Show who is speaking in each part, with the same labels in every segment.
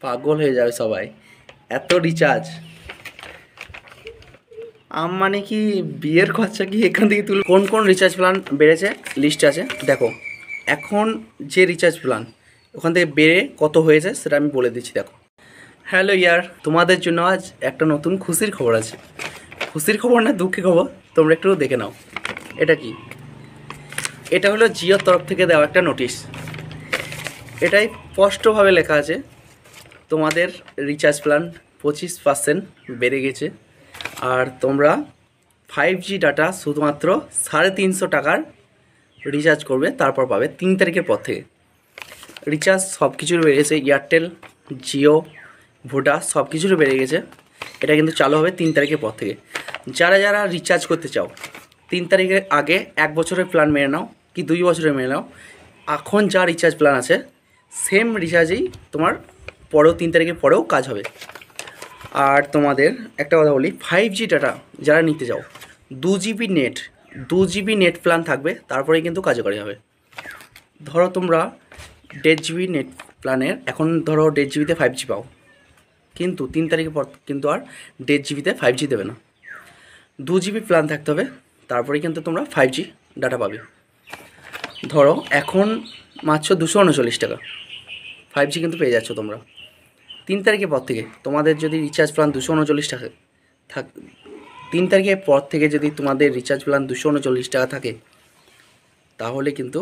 Speaker 1: পাগল হয়ে যাবে সবাই, এত রিচার্জ। মানে কি বিয়ের খরচা কি এখান থেকে তুল। কোন কোন রিচার্জ প্ল্যান বেড়েছে লিস্ট আছে দেখো। এখন যে রিচার্জ প্ল্যান ওখান থেকে বেড়ে কত হয়েছে সেটা আমি বলে দিচ্ছি দেখো। হ্যালো ইয়ার, তোমাদের জন্য আজ একটা নতুন খুশির খবর আছে। খুশির খবর না দুঃখের খবর, তোমরা একটু দেখে নাও। এটা কি? এটা হলো জিওর তরফ থেকে দেওয়া একটা নোটিশ। এটাই স্পষ্টভাবে লেখা আছে তোমাদের রিচার্জ প্ল্যান 25% বেড়ে গেছে। আর তোমরা 5G ডাটা শুধুমাত্র 350 টাকার রিচার্জ করবে, তারপর পাবে 3 তারিখের পর থেকে। রিচার্জ সব কিছুর বেড়ে গেছে, এয়ারটেল, জিও, ভোডা সব কিছুরই বেড়ে গেছে। এটা কিন্তু চালু হবে 3 তারিখের পর থেকে। যারা যারা রিচার্জ করতে চাও 3 তারিখের আগে 1 বছরের প্ল্যান মেনে নাও কি 2 বছরের মেনে নাও, এখন যা রিচার্জ প্ল্যান আছে সেম রিচার্জেই তোমার পরেও 3 তারিখের পরেও কাজ হবে। আর তোমাদের একটা কথা বলি, 5G ডাটা যারা নিতে চাও 2 GB নেট প্ল্যান থাকবে, তারপরেই কিন্তু কার্যকরী হবে। ধরো তোমরা 1.5 GB নেট প্ল্যানের এখন ধরো 1.5 GBতে 5G পাও, কিন্তু 3 তারিখের পর কিন্তু আর 1.5 GBতে 5G দেবে না। 2 GB প্ল্যান থাকতে হবে, তারপরেই কিন্তু তোমরা 5G ডাটা পাবে। ধরো এখন মাত্র 239 টাকা 5G কিন্তু পেয়ে যাচ্ছ তোমরা। 3 তারিখের পর থেকে তোমাদের যদি রিচার্জ প্ল্যান 239 টাকা থাক 3 তারিখের পর থেকে যদি তোমাদের রিচার্জ প্ল্যান 239 টাকা থাকে, তাহলে কিন্তু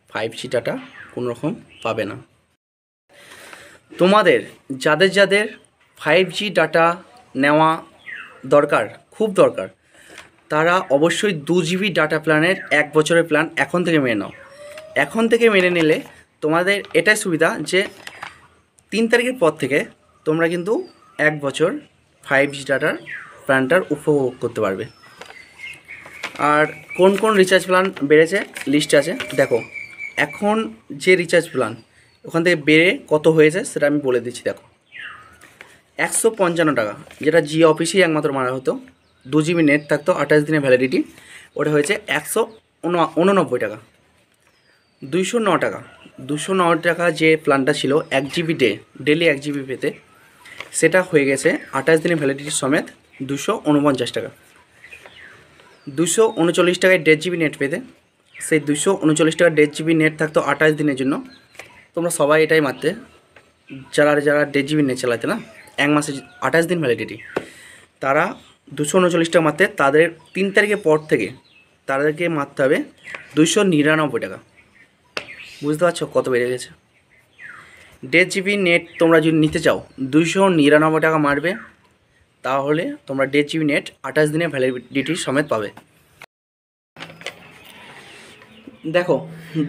Speaker 1: 5G ডাটা কোনোরকম পাবে না। তোমাদের যাদের যাদের 5G ডাটা নেওয়া দরকার, খুব দরকার, তারা অবশ্যই 2 GB ডাটা প্ল্যানের 1 বছরের প্ল্যান এখন থেকে মেনে নাও। এখন থেকে মেনে নিলে তোমাদের এটাই সুবিধা যে 3 তারিখের পর থেকে তোমরা কিন্তু 1 বছর 5G ডাটার প্ল্যানটার উপভোগ করতে পারবে। আর কোন কোন রিচার্জ প্ল্যান বেড়েছে লিস্টে আছে দেখো। এখন যে রিচার্জ প্ল্যান ওখান থেকে বেড়ে কত হয়েছে সেটা আমি বলে দিচ্ছি দেখো। 155 টাকা, যেটা জিও অফিসেই একমাত্র মারা হতো, 2 GB নেট থাকতো, 28 দিনের ভ্যালিডিটি, ওটা হয়েছে 189 টাকা। 209 টাকা, 209 টাকা যে প্ল্যানটা ছিল 1 GB ডেলি 1 GB পেতে, সেটা হয়ে গেছে 28 দিনের ভ্যালিডিটি সমেত 249 টাকা। 239 টাকায় 1.5 GB নেট পেতে, সেই 239 টাকা 1.5 GB নেট থাকতো 28 দিনের জন্য। তোমরা সবাই এটাই মারতে, যারা যারা 1.5 GB নেট চালাতে না, 1 মাসে 28 দিন ভ্যালিডিটি, তারা 239 টাকা মারতে, তাদের 3 তারিখের পর থেকে তাদেরকে মারতে হবে 299 টাকা। বুঝতে পারছো কত বেড়ে গেছে? 1.5 GB নেট তোমরা যদি নিতে চাও 299 টাকা মারবে, তাহলে তোমরা 1.5 GB নেট 28 দিনের ভ্যালিডিটি সমেত পাবে। দেখো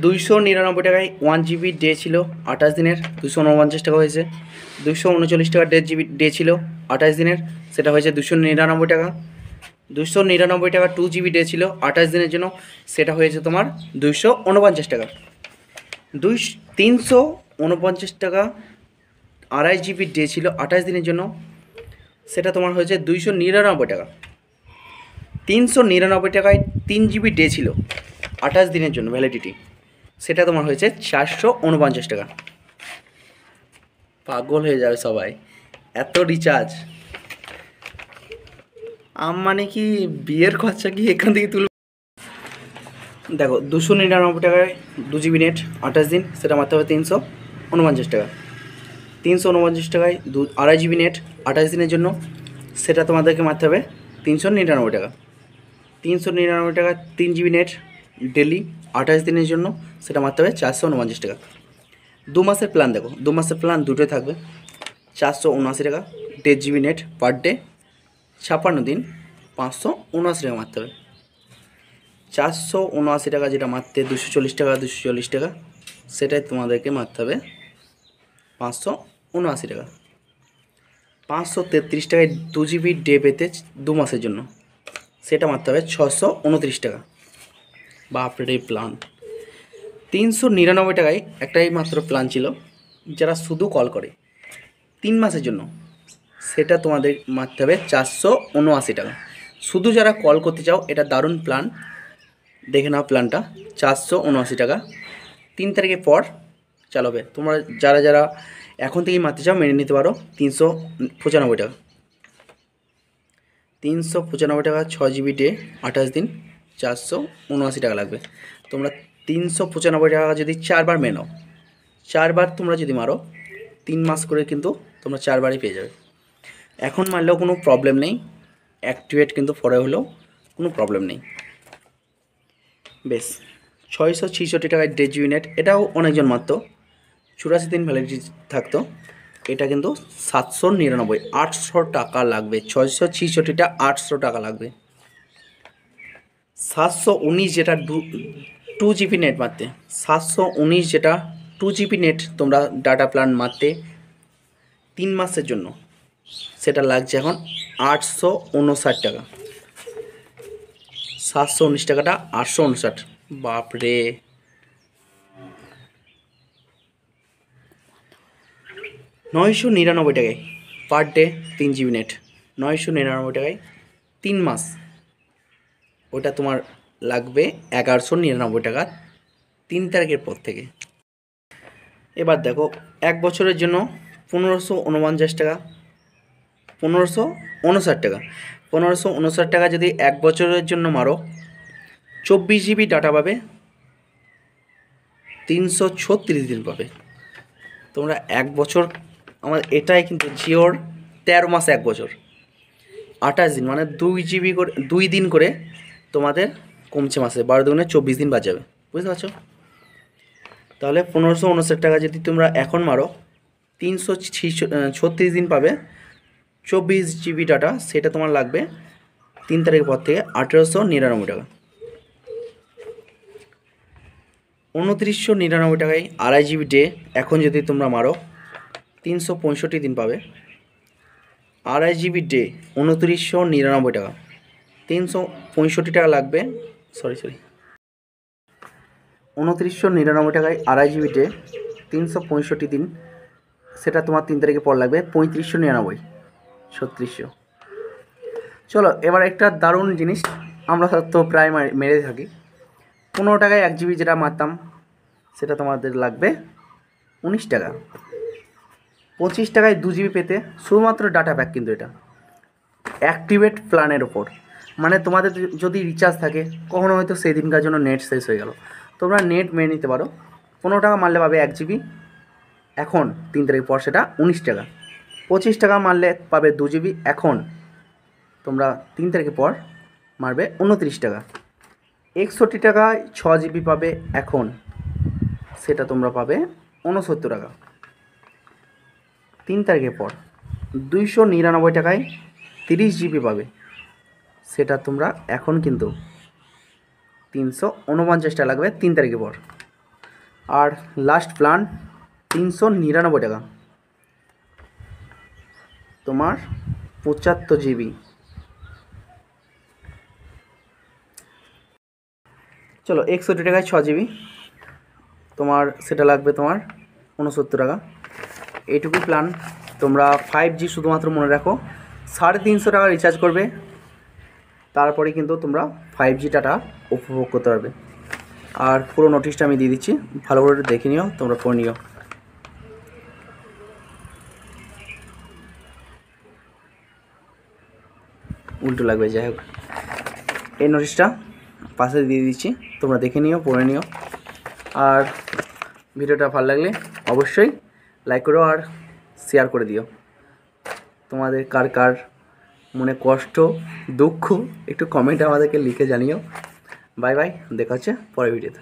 Speaker 1: 299 টাকায় 1 GB ডে ছিল 28 দিনের, 249 টাকা হয়েছে। 239 টাকা 1.5 GB ডে ছিল 28 দিনের, সেটা হয়েছে 299 টাকা। 299 টাকা 2 GB ডে ছিল 28 দিনের জন্য, সেটা হয়েছে তোমার 249 টাকা। 349 টাকা 2.5 GB ডে ছিল 28 দিনের জন্য, সেটা তোমার হয়েছে 299 টাকা। 399 টাকায় 3 GB ডে ছিল 28 দিনের জন্য ভ্যালিডিটি, সেটা তোমার হয়েছে 449 টাকা। পাগল হয়ে যাবে সবাই, এত রিচার্জ। মানে কি বিয়ের খরচা কি এখান থেকে তুলবে। দেখো 299 টাকায় 2 GB নেট 28 দিন, সেটা মারতে হবে 349 টাকা। 349 টাকায় 2.5 GB নেট 28 দিনের জন্য, সেটা তোমাদেরকে মারতে হবে 399 টাকা। 399 টাকা 3 GB নেট ডেলি 28 দিনের জন্য, সেটা মারতে হবে 449 টাকা। 2 মাসের প্ল্যান দেখো, 2 মাসের প্ল্যান দুটোই থাকবে, 479 টাকা 1.5 GB নেট পার ডে, 56 দিন 579 টাকা মারতে হবে। 479 টাকা যেটা মারতে 240 টাকা 240 টাকা, সেটাই তোমাদেরকে মারতে হবে 579 টাকা। 533 টাকায় 2 GB ডে পেতে 2 মাসের জন্য, সেটা মারতে হবে 629 টাকা। বাপরে প্ল্যান। 399 টাকায় একটাই মাত্র প্ল্যান ছিল, যারা শুধু কল করে 3 মাসের জন্য, সেটা তোমাদের মারতে হবে 479 টাকা। শুধু যারা কল করতে চাও, এটা দারুণ প্ল্যান, দেখে নাও প্ল্যানটা। 479 টাকা 3 তারিখের পর চালাবে। তোমরা যারা যারা এখন থেকেই মারতে চাও মেনে নিতে পারো 395 টাকা। 395 টাকা 6 GB ডে 28 দিন 479 টাকা লাগবে। তোমরা 395 টাকা যদি 4বার মেনো, 4বার তোমরা যদি মারো 3 মাস করে কিন্তু তোমরা 4বারই পেয়ে যাবে। এখন মারলেও কোনো প্রবলেম নেই, অ্যাক্টিভেট কিন্তু পরে হলেও কোনো প্রবলেম নেই। বেশ 666 টাকায় 1.5 GB নেট, এটাও অনেকজন মারতো, 84 দিন ভ্যালিডিটি থাকতো। এটা কিন্তু 799, 800 টাকা লাগবে। 666টা 800 টাকা লাগবে। 719 যেটা 2 GB নেট মারতে, 719 যেটা 2 GB নেট তোমরা ডাটা প্ল্যান মারতে 3 মাসের জন্য, সেটা লাগছে এখন 859 টাকা। 719 টাকাটা 859, বাপরে। 999 টাকায় পার ডে 3 GB নেট, 999 টাকায় 3 মাস, ওটা তোমার লাগবে 1199 টাকা 3 তারিখের পর থেকে। এবার দেখো 1 বছরের জন্য 1549 টাকা, 1559 টাকা, 1559 টাকা যদি 1 বছরের জন্য মারো 24 GB ডাটা পাবে, 336 দিন পাবে। তোমরা 1 বছর, আমার এটাই কিন্তু জিওর 13 মাস 1 বছর 28 দিন, মানে 2 GB করে 2 দিন করে তোমাদের কমছে মাসে, 12 দুগুণে 24 দিন বাঁচাবে, বুঝতে পারছো? তাহলে 1559 টাকা যদি তোমরা এখন মারো 336 দিন পাবে, 24 GB ডাটা, সেটা তোমার লাগবে 3 তারিখের পর থেকে 1899 টাকা। 2999 টাকায় 2.5 GB ডে এখন যদি তোমরা মারো 365 দিন পাবে। 2.5 GB ডে 2999 টাকা, 365 টাকা লাগবে, সরি 2999 টাকায় 2.5 GB ডে 365 দিন, সেটা তোমার 3 তারিখে পর লাগবে 3599, 3600। চলো এবার একটা দারুণ জিনিস, আমরা তো প্রায় মেরে থাকি। 15 টাকায় 1 GB যেটা মারতাম সেটা তোমাদের লাগবে 19 টাকা। 25 টাকায় 2 GB পেতে শুধুমাত্র ডাটা প্যাক, কিন্তু এটা অ্যাক্টিভেট প্ল্যানের ওপর, মানে তোমাদের যদি রিচার্জ থাকে, কখনো হয়তো সেই দিনকার জন্য নেট শেষ হয়ে গেল, তোমরা নেট মেরে নিতে পারো। 15 টাকা মারলে পাবে 1 GB, এখন 3 তারিখ পর সেটা 19 টাকা। 25 টাকা মারলে পাবে 2 GB, এখন তোমরা 3 তারিখের পর মারবে 29 টাকা। 61 টাকায় 6 GB পাবে, এখন সেটা তোমরা পাবে 69 টাকা 3 তারিখের পর। 299 টাকায় 30 GB পাবে, সেটা তোমরা এখন কিন্তু 349 টাকা লাগবে 3 তারিখের পর। আর লাস্ট প্ল্যান 399 টাকা, তোমার 75 GB। চলো 61 টাকায় 6 GB তোমার, সেটা লাগবে তোমার 69 টাকা। এইটুকু প্ল্যান। তোমরা 5G শুধুমাত্র মনে রাখো 350 টাকা রিচার্জ করবে, তারপরে কিন্তু তোমরা 5G ডাটা উপভোগ করতে পারবে। আর পুরো নোটিশটা আমি দিয়ে দিচ্ছি, ভালো করে দেখে নিও, তোমরা পড়ে নিও। উল্টো লাগবে, যাই হোক এই নোটিশটা পাশে দিয়ে দিচ্ছি, তোমরা দেখে নিও, পড়ে নিও। আর ভিডিওটা ভালো লাগলে অবশ্যই লাইক করো আর শেয়ার করে দিও। তোমাদের কার কার মনে কষ্ট দুঃখ একটু কমেন্টে আমাদেরকে লিখে জানিও। বাই বাই, দেখা হচ্ছে পরের ভিডিওতে।